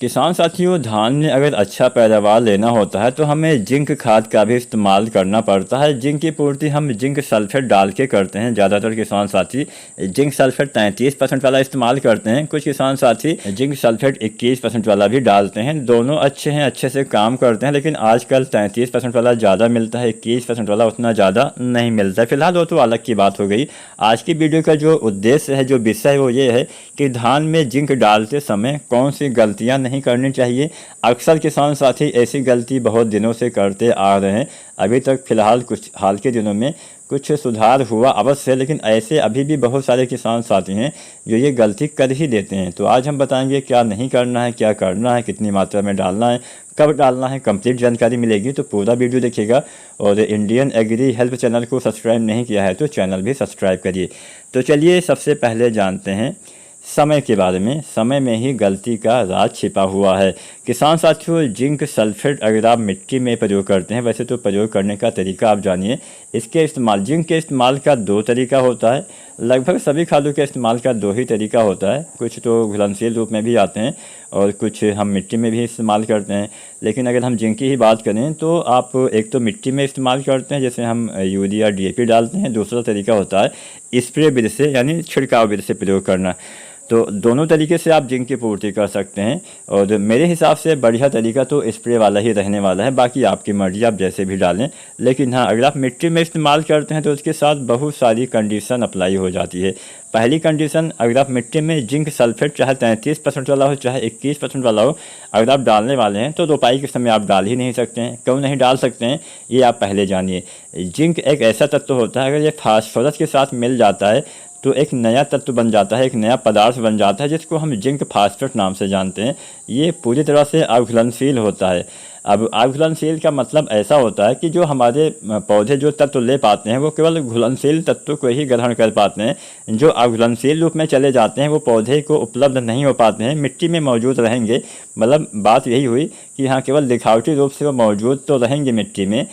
किसान साथियों, धान में अगर अच्छा पैदावार लेना होता है तो हमें जिंक खाद का भी इस्तेमाल करना पड़ता है। जिंक की पूर्ति हम जिंक सल्फेट डाल के करते हैं। ज़्यादातर किसान साथी जिंक सल्फेट 33% वाला इस्तेमाल करते हैं। कुछ किसान साथी जिंक सल्फेट 21% वाला भी डालते हैं। दोनों अच्छे हैं, अच्छे से काम करते हैं, लेकिन आजकल 33% वाला ज़्यादा मिलता है, 21% वाला उतना ज़्यादा नहीं मिलता है। फिलहाल वो तो अलग की बात हो गई। आज की वीडियो का जो उद्देश्य है, जो विषय है, वो ये है कि धान में जिंक डालते समय कौन सी गलतियां नहीं करनी चाहिए। अक्सर किसान साथी ऐसी गलती बहुत दिनों से करते आ रहे हैं। अभी तक फिलहाल कुछ हाल के दिनों में कुछ सुधार हुआ अवश्य, लेकिन ऐसे अभी भी बहुत सारे किसान साथी हैं जो ये गलती कर ही देते हैं। तो आज हम बताएंगे क्या नहीं करना है, क्या करना है, कितनी मात्रा में डालना है, कब डालना है, कंप्लीट जानकारी मिलेगी। तो पूरा वीडियो देखिएगा। और इंडियन एग्री हेल्प चैनल को सब्सक्राइब नहीं किया है तो चैनल भी सब्सक्राइब करिए। तो चलिए सबसे पहले जानते हैं समय के बारे में। समय में ही गलती का राज छिपा हुआ है। किसान साथियों, जिंक सल्फेट अगर आप मिट्टी में प्रयोग करते हैं, वैसे तो प्रयोग करने का तरीका आप जानिए। इसके इस्तेमाल, जिंक के इस्तेमाल का दो तरीका होता है। लगभग सभी खादों के इस्तेमाल का दो ही तरीका होता है। कुछ तो घुलनशील रूप में भी आते हैं और कुछ हम मिट्टी में भी इस्तेमाल करते हैं। लेकिन अगर हम जिंक की ही बात करें तो आप एक तो मिट्टी में इस्तेमाल करते हैं, जैसे हम यूरिया DAP डालते हैं। दूसरा तरीका होता है स्प्रे विधि से, यानी छिड़काव विधि से प्रयोग करना। तो दोनों तरीके से आप जिंक की पूर्ति कर सकते हैं और मेरे हिसाब से बढ़िया तरीका तो स्प्रे वाला ही रहने वाला है। बाकी आपकी मर्जी, आप जैसे भी डालें। लेकिन हाँ, अगर आप मिट्टी में इस्तेमाल करते हैं तो उसके साथ बहुत सारी कंडीशन अप्लाई हो जाती है। पहली कंडीशन, अगर आप मिट्टी में जिंक सल्फेट चाहे 33% वाला हो चाहे 21% वाला हो, अगर आप डालने वाले हैं तो रोपाई के समय आप डाल ही नहीं सकते हैं। क्यों नहीं डाल सकते हैं ये आप पहले जानिए। जिंक एक ऐसा तत्व होता है, अगर ये फास्फोरस के साथ मिल जाता है तो एक नया तत्व बन जाता है, एक नया पदार्थ बन जाता है, जिसको हम जिंक फास्फेट नाम से जानते हैं। ये पूरी तरह से अघुलनशील होता है। अब अघुलनशील का मतलब ऐसा होता है कि जो हमारे पौधे जो तत्व ले पाते हैं वो केवल घुलनशील तत्व को ही ग्रहण कर पाते हैं। जो अघुलनशील रूप में चले जाते हैं वो पौधे को उपलब्ध नहीं हो पाते हैं, मिट्टी में मौजूद रहेंगे। मतलब बात यही हुई कि हाँ, केवल दिखावटी रूप से वो मौजूद तो रहेंगे मिट्टी में।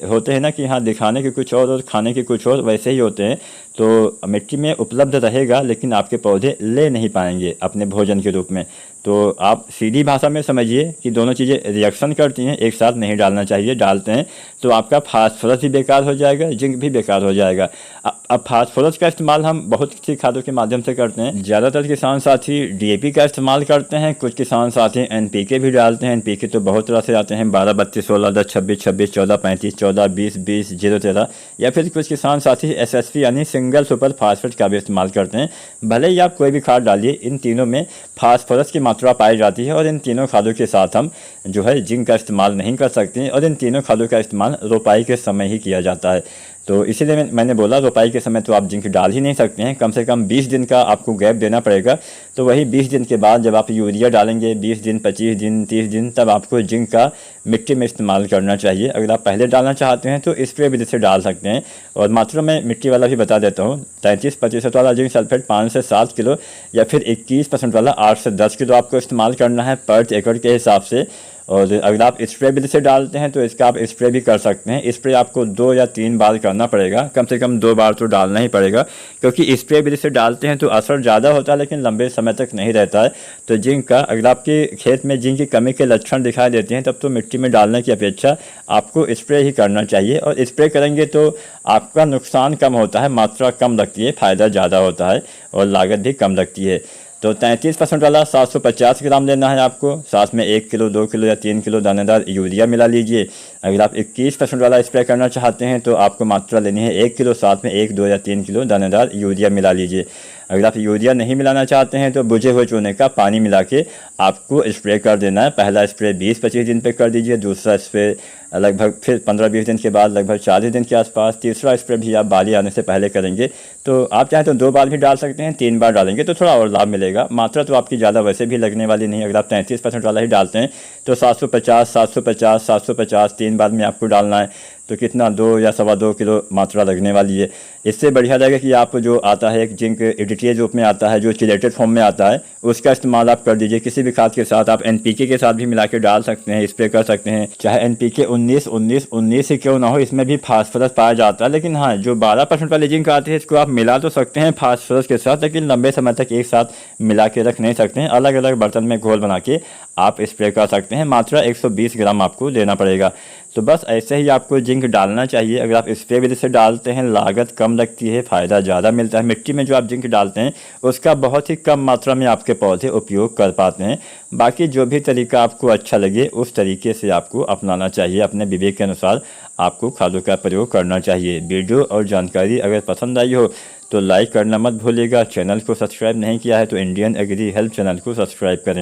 होते हैं ना कि हाँ, दिखाने के कुछ और खाने के कुछ और, वैसे ही होते हैं। तो मिट्टी में उपलब्ध रहेगा लेकिन आपके पौधे ले नहीं पाएंगे अपने भोजन के रूप में। तो आप सीधी भाषा में समझिए कि दोनों चीज़ें रिएक्शन करती हैं, एक साथ नहीं डालना चाहिए। डालते हैं तो आपका फास्फोरस भी बेकार हो जाएगा, जिंक भी बेकार हो जाएगा। अब फास्फोरस का इस्तेमाल हम बहुत सी खादों के माध्यम से करते हैं। ज़्यादातर किसान साथी DAP का इस्तेमाल करते हैं। कुछ किसान साथी NPK भी डालते हैं। NPK तो बहुत तरह से आते हैं, 12, 32, 16, 10, 26, 26, 14, 35, 14, 20, 20, 0, 13, या फिर कुछ किसान साथी SSP यानी सिंगल सुपर फास्फेट का भी इस्तेमाल करते हैं। भले ही आप कोई भी खाद डालिए, इन तीनों में फास्फोरस की मात्रा पाई जाती है और इन तीनों खादों के साथ हम जो है जिंक का इस्तेमाल नहीं कर सकते हैं। और इन तीनों खादों का इस्तेमाल रोपाई के समय ही किया जाता है। तो इसीलिए मैंने बोला रोपाई के समय तो आप जिंक डाल ही नहीं सकते हैं। कम से कम 20 दिन का आपको गैप देना पड़ेगा। तो वही 20 दिन के बाद जब आप यूरिया डालेंगे, 20 दिन, 25 दिन, 30 दिन, तब आपको जिंक का मिट्टी में इस्तेमाल करना चाहिए। अगर आप पहले डालना चाहते हैं तो स्प्रे विधि से डाल सकते हैं। और मात्रा में मिट्टी वाला भी बता देता हूँ। 33% वाला जिंक सल्फेट 5 से 7 किलो या फिर 21% वाला 8 से 10 किलो आपको इस्तेमाल करना है पर एकड़ के हिसाब से। और अगर आप स्प्रे विधि से डालते हैं तो इसका आप स्प्रे भी कर सकते हैं। स्प्रे आपको 2 या 3 बार करना पड़ेगा, कम से कम 2 बार तो डालना ही पड़ेगा, क्योंकि स्प्रे विधि से डालते हैं तो असर ज़्यादा होता है लेकिन लंबे समय तक नहीं रहता है। तो जिंक का, अगर आपके खेत में जिंक की कमी के लक्षण दिखाई देते हैं तब तो मिट्टी में डालने की अपेक्षा आपको स्प्रे ही करना चाहिए। और स्प्रे करेंगे तो आपका नुकसान कम होता है, मात्रा कम लगती है, फ़ायदा ज़्यादा होता है और लागत भी कम लगती है। तो 33% वाला 750 ग्राम लेना है आपको। साथ में 1 किलो, 2 किलो या 3 किलो दानेदार यूरिया मिला लीजिए। अगर आप 21% वाला स्प्रे करना चाहते हैं तो आपको मात्रा लेनी है 1 किलो, साथ में 1, 2 या 3 किलो दानेदार यूरिया मिला लीजिए। अगर आप यूरिया नहीं मिलाना चाहते हैं तो बुझे हुए चूने का पानी मिला के आपको स्प्रे कर देना है। पहला स्प्रे 20-25 दिन पे कर दीजिए, दूसरा स्प्रे लगभग फिर 15-20 दिन के बाद लगभग 40 दिन के आसपास, तीसरा स्प्रे भी आप बाली आने से पहले करेंगे। तो आप चाहें तो 2 बार भी डाल सकते हैं, 3 बार डालेंगे तो थोड़ा और लाभ मिलेगा। मात्रा तो आपकी ज़्यादा वैसे भी लगने वाली नहीं। अगर आप 33% वाला ही डालते हैं तो 750, 750, 750 3 बार में आपको डालना है। तो कितना, 2 या 2.25 किलो मात्रा लगने वाली है। इससे बढ़िया रहेगा कि आप जो आता है एक जिंक एडिटिव रूप में आता है, जो चिलेटेड फॉर्म में आता है, उसका इस्तेमाल आप कर दीजिए। किसी भी खाद के साथ आप NPK के साथ भी मिला के डाल सकते हैं, स्प्रे कर सकते हैं। चाहे NPK 19 ही क्यों ना हो, इसमें भी फास्फोरस पाया जाता है। लेकिन हाँ, जो 12% वाले जिंक आते हैं इसको आप मिला तो सकते हैं फास्फोरस के साथ, लेकिन लंबे समय तक एक साथ मिला के रख नहीं सकते हैं। अलग अलग बर्तन में घोल बना के आप स्प्रे कर सकते हैं। मात्रा 120 ग्राम आपको लेना पड़ेगा। तो बस ऐसे ही आपको जिंक डालना चाहिए। अगर आप स्प्रे विधि से डालते हैं लागत कम लगती है, फ़ायदा ज़्यादा मिलता है। मिट्टी में जो आप जिंक डालते हैं उसका बहुत ही कम मात्रा में आपके पौधे उपयोग कर पाते हैं। बाकी जो भी तरीका आपको अच्छा लगे उस तरीके से आपको अपनाना चाहिए। अपने विवेक के अनुसार आपको खादों का प्रयोग करना चाहिए। वीडियो और जानकारी अगर पसंद आई हो तो लाइक करना मत भूलिएगा। चैनल को सब्सक्राइब नहीं किया है तो इंडियन एग्री हेल्प चैनल को सब्सक्राइब करें।